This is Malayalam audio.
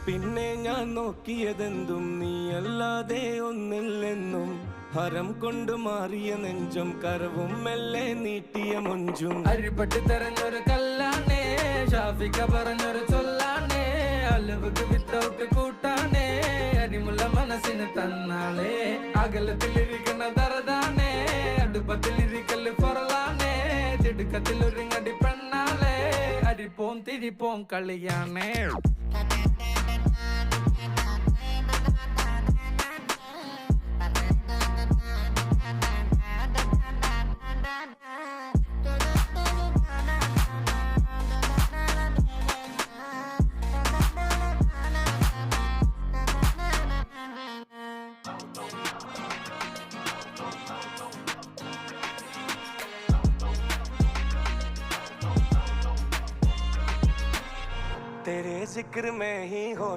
പിന്നെ ഞാൻ നോക്കിയതെന്തും നീയല്ലാതെ ഒന്നില്ലെന്നും ഹരം കൊണ്ട് മാറിയ നെഞ്ചും കരവും മെല്ലെ നീട്ടിയ മൊഞ്ചും അരിപ്പട്ടി തെരഞ്ഞൊരു കല്ലാണേ ഷാഫിക്ക പറഞ്ഞൊരു ചൊല്ലാണേ അലവുക്ക് വിത്തൗട്ട് കൂട്ടാണേ അരിമുള്ള മനസ്സിന് തന്നാളേ അകലത്തിലിരിക്കുന്ന ദറദാണേ അടുപ്പത്തിലിരിക്കല് പൊറലാണേ തിടുക്കത്തിലൊരുങ്ങടി പെണ്ണാളേ അരിപ്പോം തിരിപ്പോം കളിയാണേ तेरे जिक्र में ही हो